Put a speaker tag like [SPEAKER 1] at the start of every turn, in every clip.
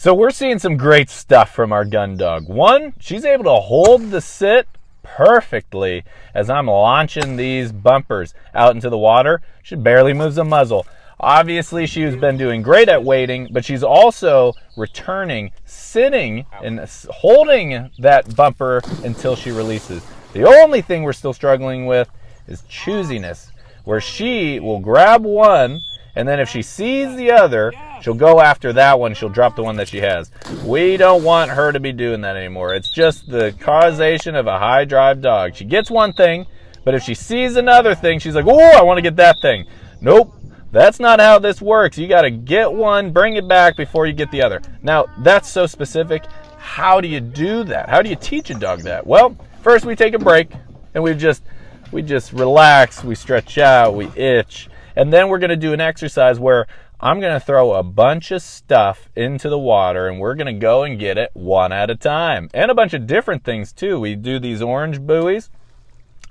[SPEAKER 1] So we're seeing some great stuff from our gun dog. One, she's able to hold the sit perfectly as I'm launching these bumpers out into the water. She barely moves the muzzle. Obviously, she's been doing great at waiting, but she's also returning, sitting, and holding that bumper until she releases. The only thing we're still struggling with is choosiness, where she will grab one, and then if she sees the other, she'll go after that one. She'll drop the one that she has. We don't want her to be doing that anymore. It's just the causation of a high drive dog. She gets one thing, but if she sees another thing, she's like, oh, I want to get that thing. Nope. That's not how this works. You got to get one, bring it back before you get the other. Now, that's so specific. How do you do that? How do you teach a dog that? Well, first we take a break and we just relax, we stretch out, we itch. And then we're going to do an exercise where I'm going to throw a bunch of stuff into the water and we're going to go and get it one at a time. And a bunch of different things too. We do these orange buoys,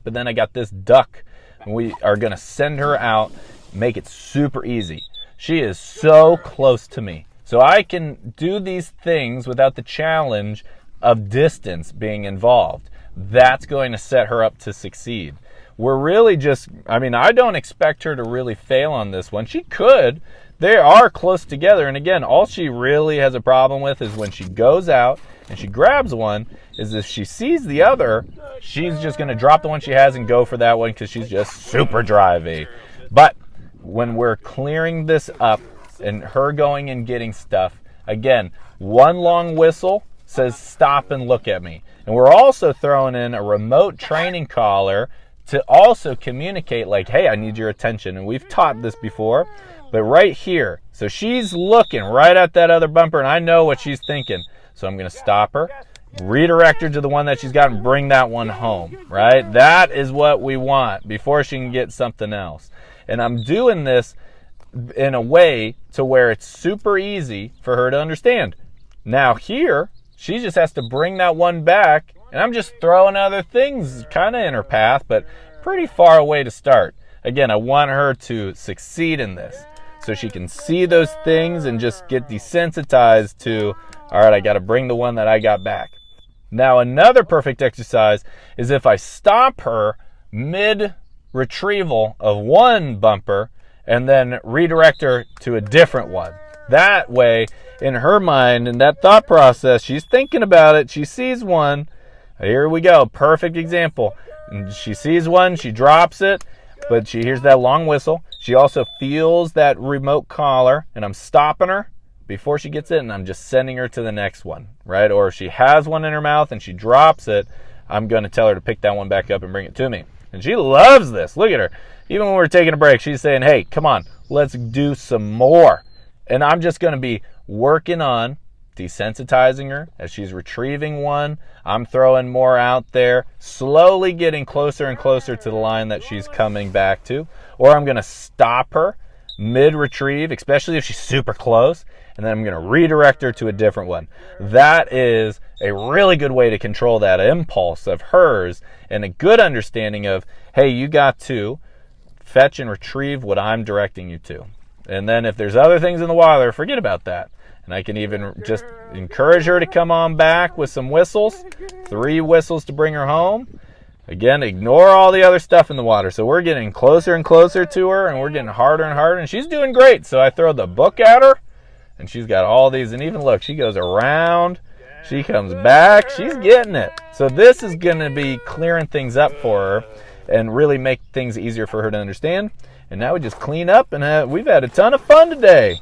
[SPEAKER 1] but then I got this duck. And we are going to send her out, make it super easy. She is so close to me. So I can do these things without the challenge of distance being involved. That's going to set her up to succeed. We're really just, I don't expect her to really fail on this one. She could. They are close together. And again, all she really has a problem with is when she goes out and she grabs one, is if she sees the other, she's just going to drop the one she has and go for that one because she's just super drivey. But when we're clearing this up and her going and getting stuff, again, one long whistle says stop and look at me. And we're also throwing in a remote training collar to also communicate like, hey, I need your attention. And we've taught this before, but right here. So she's looking right at that other bumper and I know what she's thinking. So I'm going to stop her, redirect her to the one that she's got and bring that one home, right? That is what we want before she can get something else. And I'm doing this in a way to where it's super easy for her to understand. Now here, she just has to bring that one back, and I'm just throwing other things kind of in her path, but pretty far away to start. Again, I want her to succeed in this so she can see those things and just get desensitized to, all right, I got to bring the one that I got back. Now, another perfect exercise is if I stop her mid-retrieval of one bumper and then redirect her to a different one. That way, in her mind, in that thought process, she's thinking about it. She sees one. Here we go. Perfect example. And she sees one. She drops it, but she hears that long whistle. She also feels that remote collar, and I'm stopping her before she gets it, and I'm just sending her to the next one, right? Or if she has one in her mouth and she drops it, I'm going to tell her to pick that one back up and bring it to me. And she loves this. Look at her. Even when we're taking a break, she's saying, hey, come on, let's do some more. And I'm just going to be working on desensitizing her as she's retrieving one. I'm throwing more out there, slowly getting closer and closer to the line that she's coming back to. Or I'm going to stop her mid-retrieve, especially if she's super close, and then I'm going to redirect her to a different one. That is a really good way to control that impulse of hers and a good understanding of, hey, you got to fetch and retrieve what I'm directing you to. And then if there's other things in the water, forget about that. And I can even just encourage her to come on back with some whistles, 3 whistles to bring her home. Again, ignore all the other stuff in the water. So we're getting closer and closer to her, and we're getting harder and harder, and she's doing great. So I throw the book at her, and she's got all these. And even look, she goes around, she comes back, she's getting it. So this is going to be clearing things up for her and really make things easier for her to understand. And now we just clean up, and we've had a ton of fun today.